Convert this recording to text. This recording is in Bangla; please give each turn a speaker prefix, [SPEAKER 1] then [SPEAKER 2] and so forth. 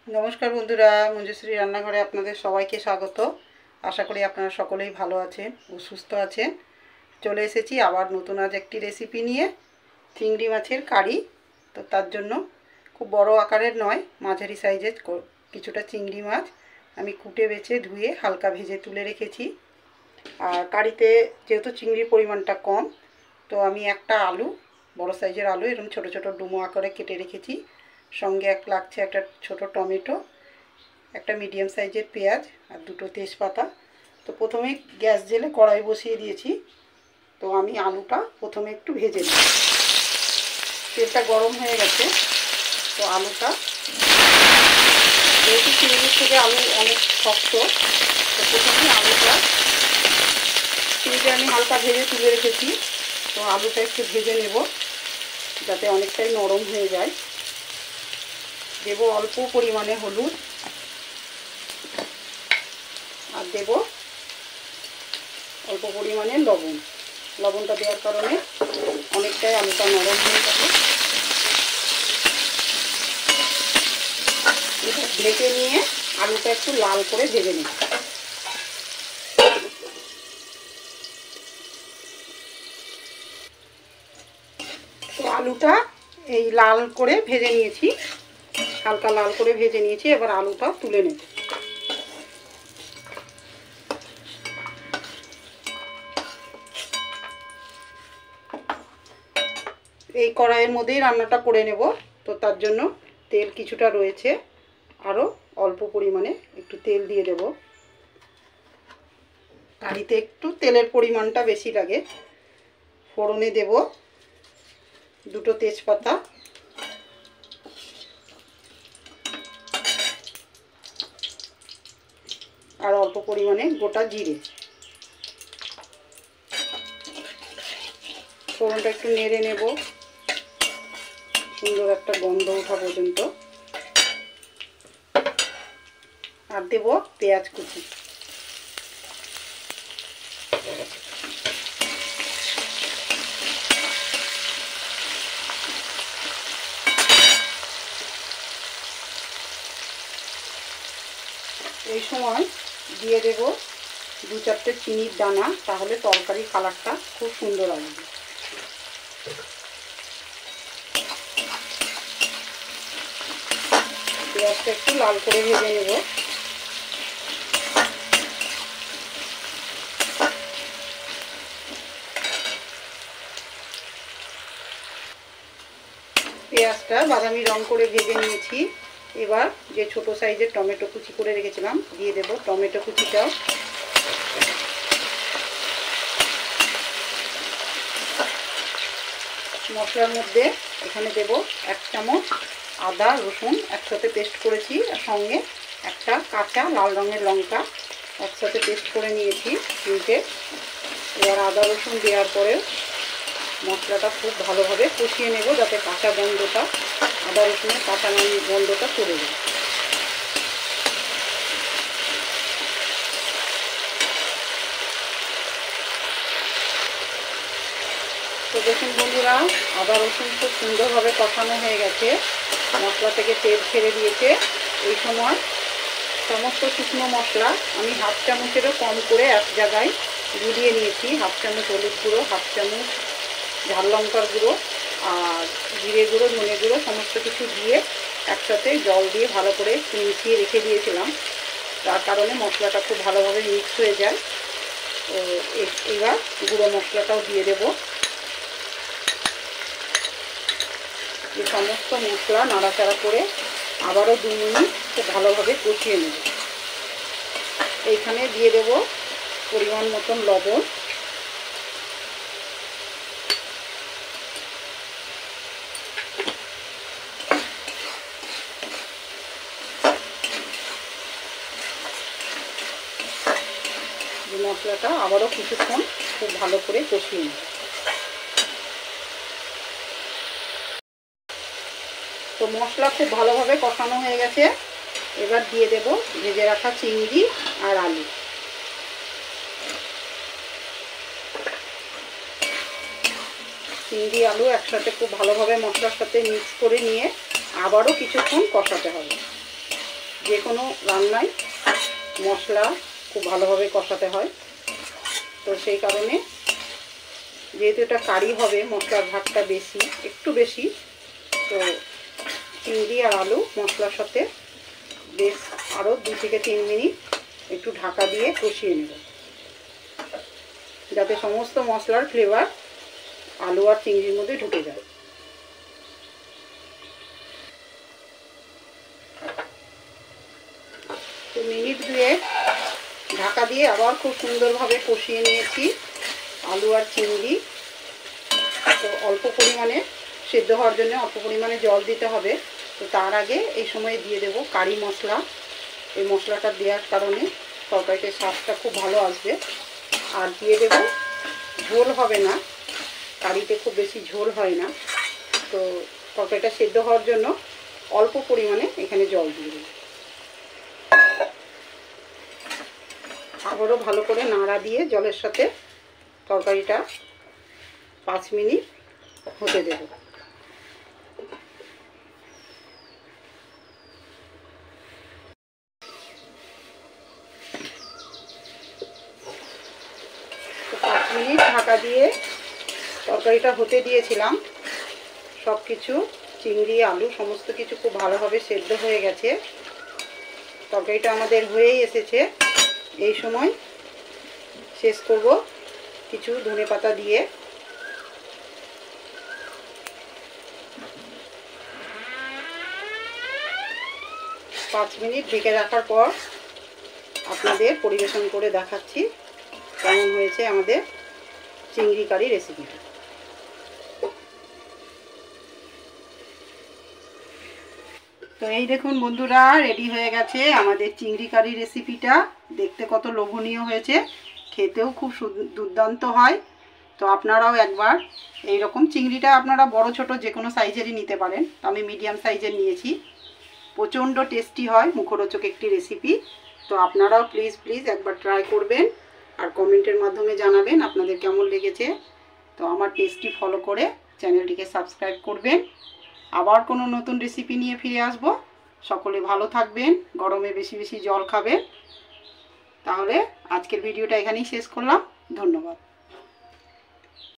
[SPEAKER 1] নমস্কার বন্ধুরা, মঞ্জুশ্রী রান্নাঘরে আপনাদের সবাইকে স্বাগত। আশা করি আপনারা সকলেই ভালো আছেন ও সুস্থ আছেন। চলে এসেছি আবার নতুন আজ একটি রেসিপি নিয়ে, চিংড়ি মাছের কারি। তো তার জন্য খুব বড় আকারের নয়, মাঝারি সাইজের কিছুটা চিংড়ি মাছ আমি কুটে বেছে ধুয়ে হালকা ভেজে তুলে রেখেছি। আর কারিতে যেহেতু চিংড়ির পরিমাণটা কম, তো আমি একটা আলু, বড় সাইজের আলু এরকম ছোট ছোট ডুমো আকারে কেটে রেখেছি। সঙ্গে লাগছে একটা ছোট টমেটো, একটা মিডিয়াম সাইজের পেঁয়াজ আর দুটো তেজপাতা। তো প্রথমে গ্যাস জেলে কড়াই বসিয়ে দিয়েছি। তো আমি আলুটা প্রথমে একটু ভেজে নিই। তেলটা গরম হয়ে গেছে। তো আলুটা, যেহেতু চিংড়ির থেকে আলু অনেক শক্ত, তো প্রথমে আলুটা, চিংড়িটা আমি হালকা ভেজে তুলে রেখেছি। তো আলুটা একটু ভেজে নেব যাতে অনেকটাই নরম হয়ে যায়। দেব অল্প পরিমাণে হলুদ আর দেব অল্প পরিমাণে লবণ। লবণটা দেওয়ার কারণে অনেকটাই আলুটা নরম হয়ে যাবে। এটা ঢেকে নিয়ে আলুটা একটু লাল করে ভেজে নিই। তো আলুটা এই লাল করে ভেজে নিয়েছি, হালকা লাল করে ভেজে নিয়েছি। এবার আলুটা তুলে নেব। এই কড়াইয়ের মধ্যেই রান্নাটা করে নেব। তো তার জন্য তেল কিছুটা রয়েছে, আরও অল্প পরিমাণে একটু তেল দিয়ে দেব। কারিতে একটু তেলের পরিমাণটা বেশি লাগে। ফোড়নে দেব দুটো তেজপাতা, আর অল্প পরিমাণে গোটা জিরে। ফোড়নটা একটু নেড়ে নেব সুন্দর একটা গন্ধ ওঠা পর্যন্ত। আর দেব পেঁয়াজ কুচি। এই সময় দিয়ে দেব দু চারটে চিনির দানা, তাহলে তরকারি কালারটা খুব সুন্দর আসবে। পেঁয়াজটা একটু লাল করে ভেজে নেব। পেঁয়াজটা বাদামি রং করে ভেজে নিয়েছি। এবার যে ছোট সাইজের টমেটো কুচি করে রেখেছিলাম দিয়ে দেব টমেটো কুচিটাও। মশলার মধ্যে এখানে দেব 1 চামচ আদা রসুন একসাথে পেস্ট করেছি, আর সঙ্গে একটা কাঁচা লাল রঙের লঙ্কা একসাথে পেস্ট করে নিয়েছি তিনটে। এবার আদা রসুন দেওয়ার পরে মশলাটা খুব ভালোভাবে কষিয়ে নেব যাতে কাঁচা গন্ধটা, আদা রসুনের কাঁচা গন্ধটা চলে যায়। তো দেখুন বন্ধুরা, আদা রসুন খুব সুন্দরভাবে কষানো হয়ে গেছে, মশলা থেকে তেল ছেড়ে দিয়েছে। এই সময় সমস্ত শুকনো মশলা আমি 1/2 চামচেরও কম করে এক জায়গায় গুলিয়ে নিয়েছি। 1/2 চামচ হলুদ গুঁড়ো, 1/2 চামচ ঝাল লঙ্কার গুঁড়ো আর জিরে গুঁড়ো, ধনে গুঁড়ো সমস্ত কিছু দিয়ে একসাথে জল দিয়ে ভালো করে মিশিয়ে রেখে দিয়েছিলাম। তার কারণে মশলাটা খুব ভালোভাবে মিক্স হয়ে যায়। তো এবার গুঁড়ো মশলাটাও দিয়ে দেব। এই সমস্ত মশলা নাড়াচাড়া করে আবারও 2 মিনিট খুব ভালোভাবে কষিয়ে নেব। এইখানে দিয়ে দেব পরিমাণ মতন লবণ, মশলাটা আবারও কিছুক্ষণ খুব ভালো করে কষিয়ে নেব। তো মশলা খুব ভালোভাবে কষানো হয়ে গেছে। এবার দিয়ে দেব ভেজে রাখা চিংড়ি আর আলু। চিংড়ি আলু একসাথে খুব ভালোভাবে মশলার সাথে মিক্স করে নিয়ে আবারও কিছুক্ষণ কষাতে হবে। যে কোনো রান্নায় মশলা খুব ভালোভাবে কষাতে হয়। তো সেই কারণে যেহেতু এটা কারি হবে, মশলার ভাগটা বেশি, একটু বেশি, তো চিংড়ি আর আলু মশলার সাথে বেশ আরও 2 থেকে 3 মিনিট একটু ঢাকা দিয়ে কষিয়ে নেব, যাতে সমস্ত মশলার ফ্লেভার আলু আর চিংড়ির মধ্যে ঢুকে যায়। তো মিনিট 2 ঢাকা দিয়ে আবার খুব সুন্দরভাবে কষিয়ে নিয়েছি আলু আর চিংড়ি। তো অল্প পরিমাণে সেদ্ধ হওয়ার জন্য অল্প পরিমাণে জল দিতে হবে। তো তার আগে এই সময় দিয়ে দেব কারি মশলা। এই মশলাটা দেওয়ার কারণে তরকারিতে স্বাদটা খুব ভালো আসবে। আর দিয়ে দেব, ঝোল হবে না, কারিতে খুব বেশি ঝোল হয় না, তো তরকারিটা সেদ্ধ হওয়ার জন্য অল্প পরিমাণে এখানে জল দিয়ে দেব। আবারও ভালো করে নাড়া দিয়ে জলের সাথে তরকারিটা 5 মিনিট হতে দেব। তো 5 মিনিট ঢাকা দিয়ে তরকারিটা হতে দিয়েছিলাম। সব কিছু চিংড়ি আলু সমস্ত কিছু খুব ভালোভাবে সেদ্ধ হয়ে গেছে। তরকারিটা আমাদের হয়েই এসেছে। এই সময় শেষ করব কিছু ধনেপাতা দিয়ে। পাঁচ মিনিট ঢেকে রাখার পর আপনাদের পরিবেশন করে দেখাচ্ছি কেমন হয়েছে আমাদের চিংড়ি কারি রেসিপিটা। তো এই দেখুন বন্ধুরা, রেডি হয়ে গেছে আমাদের চিংড়ি কারি রেসিপিটা। দেখতে কত লোভনীয় হয়েছে, খেতেও খুব দুর্দান্ত হয়। তো আপনারাও একবার এই রকম চিংড়িটা আপনারা বড় ছোট যে কোনো সাইজেরই নিতে পারেন, আমি মিডিয়াম সাইজের নিয়েছি। প্রচণ্ড টেস্টি হয়, মুখরোচক একটি রেসিপি। তো আপনারাও প্লিজ প্লিজ একবার ট্রাই করবেন আর কমেন্টের মাধ্যমে জানাবেন আপনাদের কেমন লেগেছে। তো আমার পেজটি ফলো করে চ্যানেলটিকে সাবস্ক্রাইব করবেন। আবার কোনো নতুন রেসিপি নিয়ে ফিরে আসব। সকলে ভালো থাকবেন, গরমে বেশি বেশি জল খাবেন। তাহলে আজকের ভিডিওটা এখানেই শেষ করলাম। ধন্যবাদ।